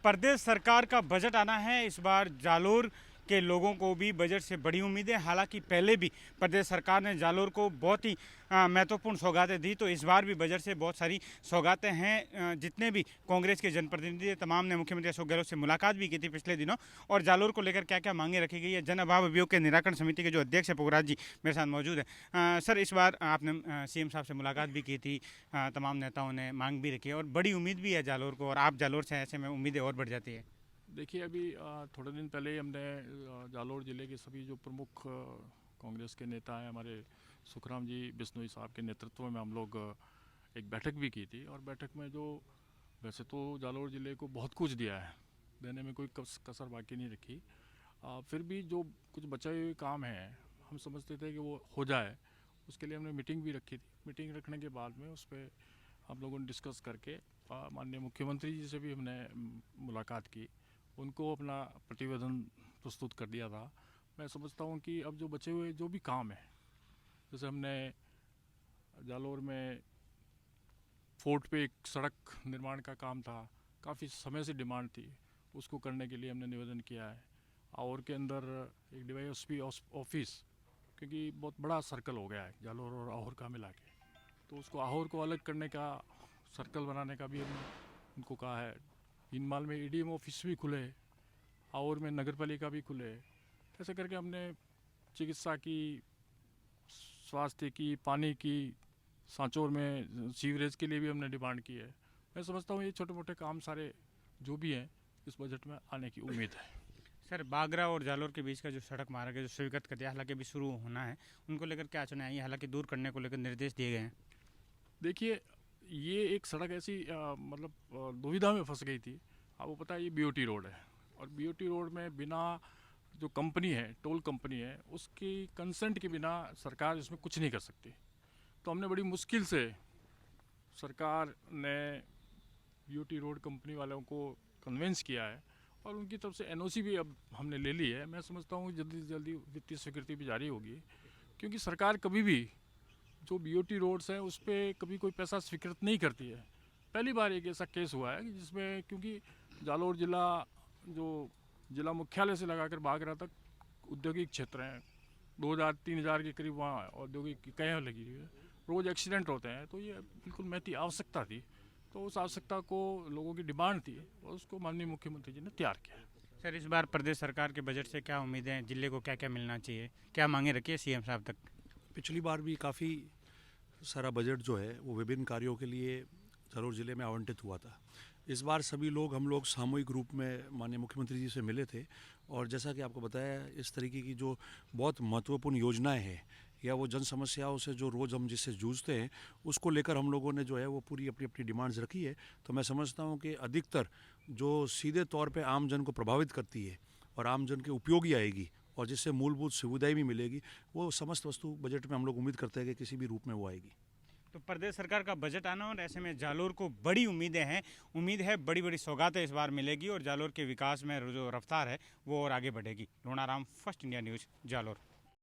प्रदेश सरकार का बजट आना है। इस बार जालोर के लोगों को भी बजट से बड़ी उम्मीदें। हालांकि पहले भी प्रदेश सरकार ने जालोर को बहुत ही महत्वपूर्ण सौगातें दी, तो इस बार भी बजट से बहुत सारी सौगातें हैं। जितने भी कांग्रेस के जनप्रतिनिधि हैं तमाम ने मुख्यमंत्री अशोक गहलोत से मुलाकात भी की थी पिछले दिनों। और जालोर को लेकर क्या क्या मांगे रखी गई है, जन अभाव अभियोग के निराकरण समिति के जो अध्यक्ष है पुखराज जी मेरे साथ मौजूद है। सर, इस बार आपने सीएम साहब से मुलाकात भी की थी, तमाम नेताओं ने मांग भी रखी है और बड़ी उम्मीद भी है जालोर को, और आप जालोर से, ऐसे में उम्मीदें और बढ़ जाती है। देखिए, अभी थोड़े दिन पहले ही हमने जालोर ज़िले के सभी जो प्रमुख कांग्रेस के नेता हैं, हमारे सुखराम जी बिश्नोई साहब के नेतृत्व में हम लोग एक बैठक भी की थी। और बैठक में जो वैसे तो जालोर ज़िले को बहुत कुछ दिया है, देने में कोई कसर बाकी नहीं रखी। फिर भी जो कुछ बचे हुए काम हैं हम समझते थे कि वो हो जाए, उसके लिए हमने मीटिंग भी रखी थी। मीटिंग रखने के बाद में उस पर हम लोगों ने डिस्कस करके माननीय मुख्यमंत्री जी से भी हमने मुलाकात की, उनको अपना प्रतिवेदन प्रस्तुत कर दिया था। मैं समझता हूँ कि अब जो बचे हुए जो भी काम है, जैसे हमने जालोर में फोर्ट पे एक सड़क निर्माण का काम था, काफ़ी समय से डिमांड थी, उसको करने के लिए हमने निवेदन किया है। और के अंदर एक DYSP ऑफिस, क्योंकि बहुत बड़ा सर्कल हो गया है जालोर और आहोर का मिला के, तो उसको आहोर को अलग करने का, सर्कल बनाने का भी हमने उनको कहा है। हिनमाल में EDM ऑफिस भी खुले, आहोर में नगर पालिका भी खुले। ऐसे करके हमने चिकित्सा की, स्वास्थ्य की, पानी की, सांचौर में सीवरेज के लिए भी हमने डिमांड की है। मैं समझता हूँ ये छोटे मोटे काम सारे जो भी हैं इस बजट में आने की उम्मीद है। सर, बागरा और जालोर के बीच का जो सड़क मार्ग है, जो स्वीकृत कर दिया, हालांकि अभी शुरू होना है, उनको लेकर क्या चुनाई है? हालांकि दूर करने को लेकर निर्देश दिए गए हैं। देखिए, ये एक सड़क ऐसी दुविधा में फंस गई थी। आपको पता है ये BOT रोड है, और BOT रोड में बिना जो कंपनी है, टोल कंपनी है, उसकी कंसेंट के बिना सरकार इसमें कुछ नहीं कर सकती। तो हमने बड़ी मुश्किल से, सरकार ने BOT रोड कंपनी वालों को कन्विंस किया है और उनकी तरफ से NOC भी अब हमने ले ली है। मैं समझता हूँ जल्दी से जल्दी वित्तीय स्वीकृति भी जारी होगी, क्योंकि सरकार कभी भी जो BOT रोड्स हैं उस पर कभी कोई पैसा स्वीकृत नहीं करती है। पहली बार एक ऐसा केस हुआ है जिसमें, क्योंकि जालोर जिला जो जिला मुख्यालय से लगाकर बागरा तक औद्योगिक क्षेत्र हैं, 2000-3000 के करीब वहाँ औद्योगिक इकाइयाँ लगी हुई है, रोज़ एक्सीडेंट होते हैं, तो ये बिल्कुल महती आवश्यकता थी। तो उस आवश्यकता को, लोगों की डिमांड थी, और उसको माननीय मुख्यमंत्री जी ने तैयार किया। सर, इस बार प्रदेश सरकार के बजट से क्या उम्मीदें हैं? जिले को क्या क्या मिलना चाहिए, क्या मांगे रखी है सीएम साहब तक? पिछली बार भी काफ़ी सारा बजट जो है वो विभिन्न कार्यों के लिए जालोर ज़िले में आवंटित हुआ था। इस बार सभी लोग, हम लोग सामूहिक रूप में माननीय मुख्यमंत्री जी से मिले थे, और जैसा कि आपको बताया, इस तरीके की जो बहुत महत्वपूर्ण योजनाएं हैं या वो जन समस्याओं से जो रोज़ हम जिससे जूझते हैं, उसको लेकर हम लोगों ने जो है वो पूरी अपनी अपनी डिमांड्स रखी है। तो मैं समझता हूँ कि अधिकतर जो सीधे तौर पे आम जन को प्रभावित करती है और आम जन के उपयोगी आएगी और जिससे मूलभूत सुविधाएं भी मिलेगी, वो समस्त वस्तु बजट में हम लोग उम्मीद करते हैं कि किसी भी रूप में वो आएगी। तो प्रदेश सरकार का बजट आना, और ऐसे में जालोर को बड़ी उम्मीदें हैं। उम्मीद है बड़ी बड़ी सौगातें इस बार मिलेगी और जालोर के विकास में जो रफ्तार है वो और आगे बढ़ेगी। Lonaram, first India news, Jalore.